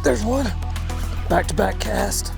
There's one. Back-to-back cast.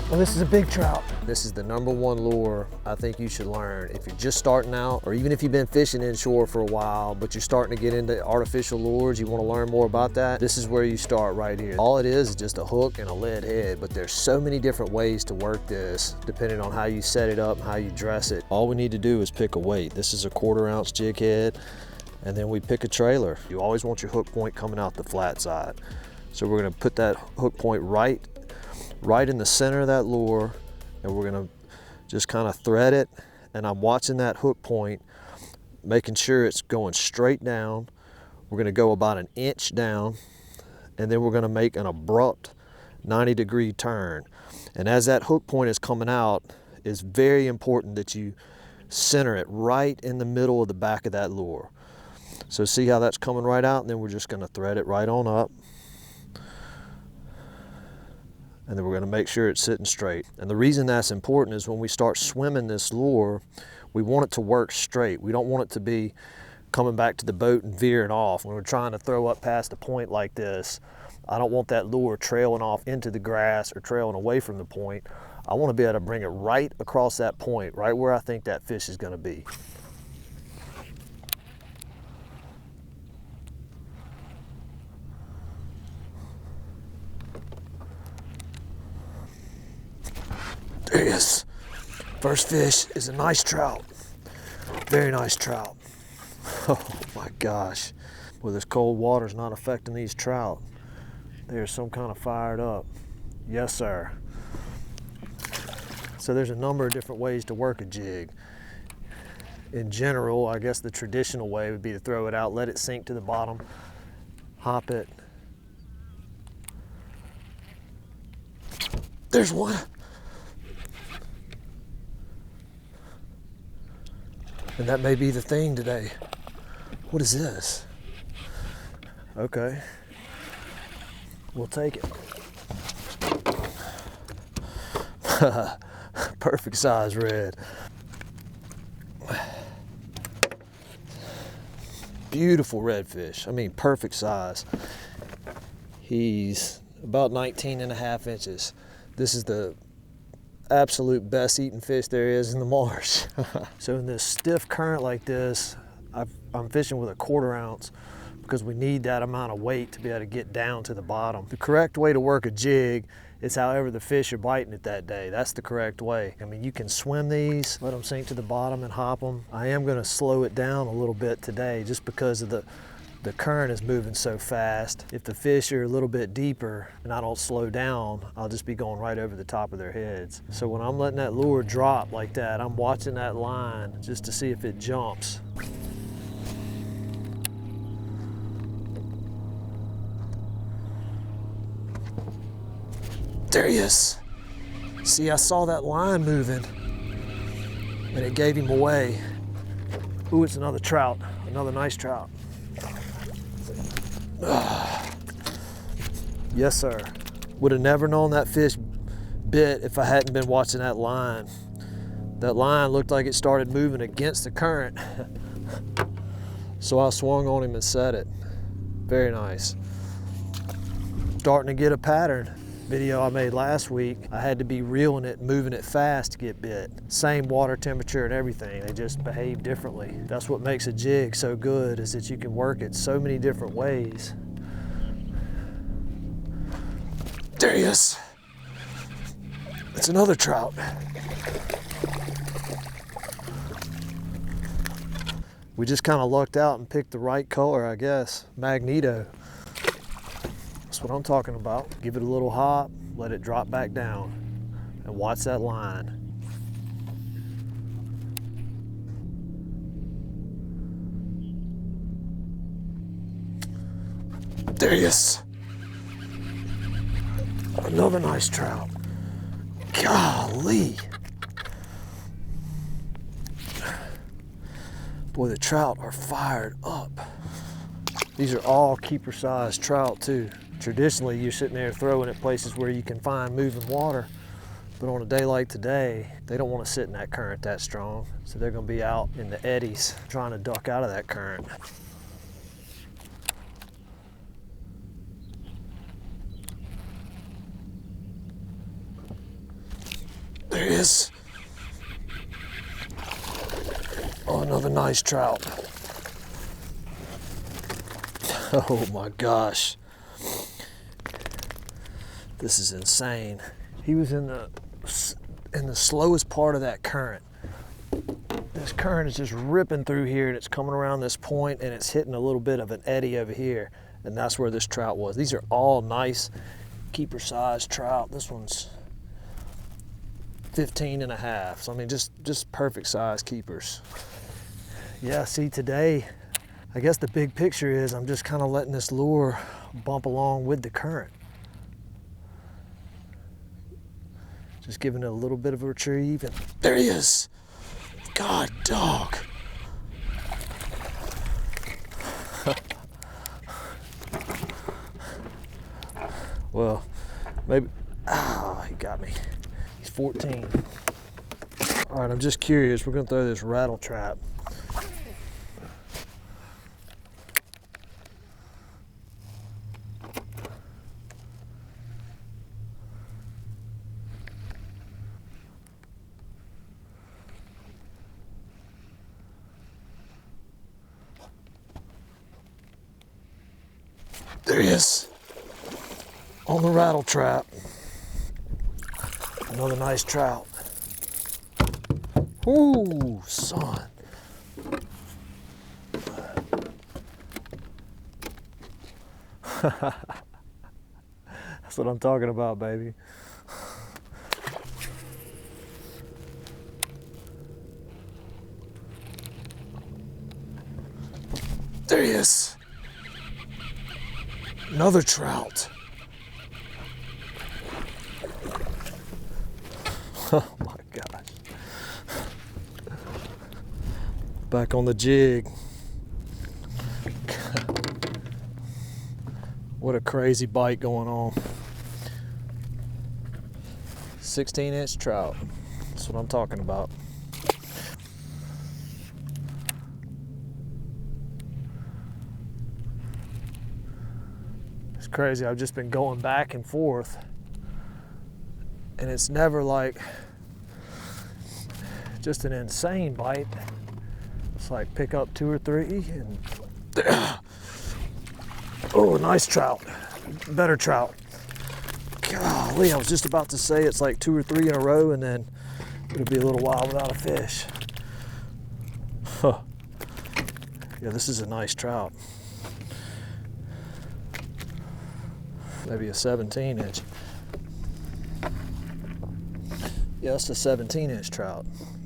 Well, this is a big trout. This is the #1 lure I think you should learn if you're just starting out, or even if you've been fishing inshore for a while, but you're starting to get into artificial lures, you want to learn more about that, this is where you start right here. All it is just a hook and a lead head, but there's so many different ways to work this depending on how you set it up and how you dress it. All we need to do is pick a weight. This is a 1/4 ounce jig head, and then we pick a trailer. You always want your hook point coming out the flat side. So we're gonna put that hook point right in the center of that lure, and we're gonna just kind of thread it, and I'm watching that hook point, making sure it's going straight down. We're gonna go about 1 inch down, and then we're gonna make an abrupt 90-degree turn. And as that hook point is coming out, it's very important that you center it right in the middle of the back of that lure. So see how that's coming right out, and then we're just gonna thread it right on up. And then we're gonna make sure it's sitting straight. And the reason that's important is when we start swimming this lure, we want it to work straight. We don't want it to be coming back to the boat and veering off. When we're trying to throw up past a point like this, I don't want that lure trailing off into the grass or trailing away from the point. I wanna be able to bring it right across that point, right where I think that fish is gonna be. There he is. First fish is a nice trout. Very nice trout. Oh my gosh. Well, this cold water's not affecting these trout. They're some kind of fired up. Yes, sir. So there's a number of different ways to work a jig. In general, I guess the traditional way would be to throw it out, let it sink to the bottom, hop it. There's one. And that may be the thing today. What is this? Okay, we'll take it. Perfect size red. Beautiful redfish. I mean, perfect size. He's about 19.5 inches. This is the absolute best eating fish there is in the marsh. So in this stiff current like this, I'm fishing with a 1/4 ounce because we need that amount of weight to be able to get down to the bottom. The correct way to work a jig is however the fish are biting it that day. That's the correct way. I mean, you can swim these, let them sink to the bottom and hop them. I am gonna slow it down a little bit today just because of the current is moving so fast. If the fish are a little bit deeper and I don't slow down, I'll just be going right over the top of their heads. So when I'm letting that lure drop like that, I'm watching that line just to see if it jumps. There he is. See, I saw that line moving and it gave him away. Ooh, it's another trout, another nice trout. Yes, sir. Would have never known that fish bit if I hadn't been watching that line. That line looked like it started moving against the current. So I swung on him and set it. Very nice. Starting to get a pattern. Video I made last week, I had to be reeling it, moving it fast to get bit. Same water temperature and everything, they just behave differently. That's what makes a jig so good, is that you can work it so many different ways. There he is. It's another trout. We just kind of lucked out and picked the right color, I guess. Magneto. That's what I'm talking about. Give it a little hop, let it drop back down, and watch that line. There he is. Another nice trout. Golly. Boy, the trout are fired up. These are all keeper size trout too. Traditionally, you're sitting there throwing at places where you can find moving water, but on a day like today, they don't want to sit in that current that strong. So they're gonna be out in the eddies trying to duck out of that current. is. Oh, another nice trout. Oh my gosh. This is insane. He was in the slowest part of that current. This current is just ripping through here and it's coming around this point and it's hitting a little bit of an eddy over here. And that's where this trout was. These are all nice keeper size trout. This one's 15 and a half. So I mean, just perfect size keepers. Yeah, see today, I guess the big picture is I'm just kind of letting this lure bump along with the current. Just giving it a little bit of a retrieve, and there he is. God, dog. Well, maybe, he got me. He's 14. All right, I'm just curious. We're gonna throw this rattle trap. There he is, on the rattle trap. Another nice trout. Ooh, son. That's what I'm talking about, baby. There he is. Another trout. Oh my gosh. Back on the jig. What a crazy bite going on. 16-inch trout. That's what I'm talking about. It's crazy. I've just been going back and forth, and it's never like just an insane bite. It's like pick up 2 or 3 and oh, nice trout. Better trout. Golly, I was just about to say it's like 2 or 3 in a row and then it'll be a little while without a fish. Huh. Yeah, this is a nice trout. Maybe a 17-inch. Yeah, that's a 17-inch trout.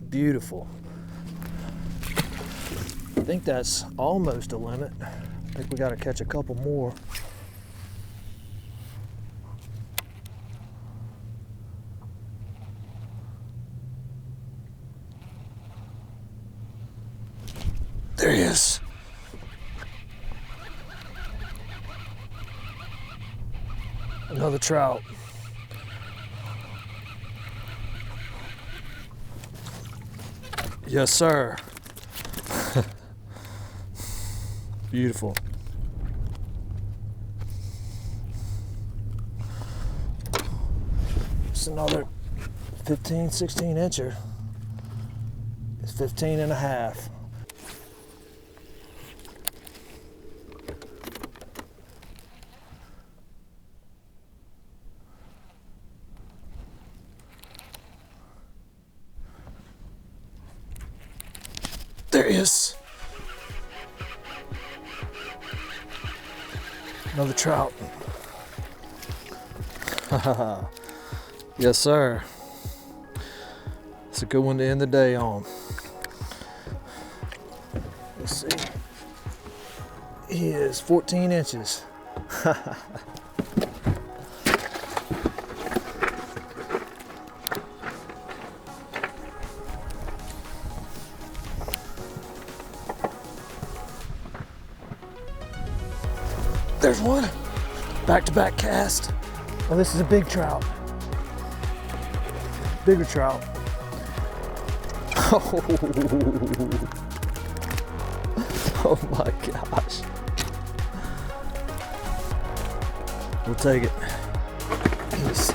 Beautiful. I think that's almost a limit. I think we got to catch a couple more. There he is. Another trout. Yes, sir. Beautiful. It's another 15, 16 incher. It's 15 and a half. There he is. Another trout. Yes, sir. It's a good one to end the day on. Let's see. He is 14 inches. There's one. Back-to-back cast. Oh, this is a big trout. Bigger trout. Oh, oh my gosh. We'll take it. He's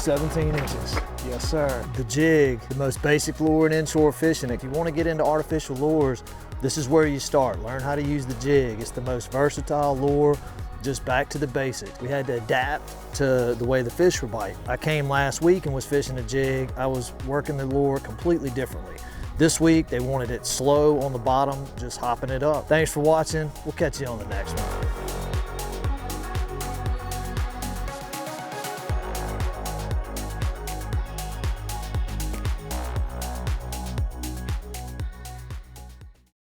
17 inches. Yes, sir. The jig, the most basic lure in inshore fishing. If you want to get into artificial lures, this is where you start. Learn how to use the jig. It's the most versatile lure, just back to the basics. We had to adapt to the way the fish were biting. I came last week and was fishing a jig. I was working the lure completely differently. This week, they wanted it slow on the bottom, just hopping it up. Thanks for watching. We'll catch you on the next one.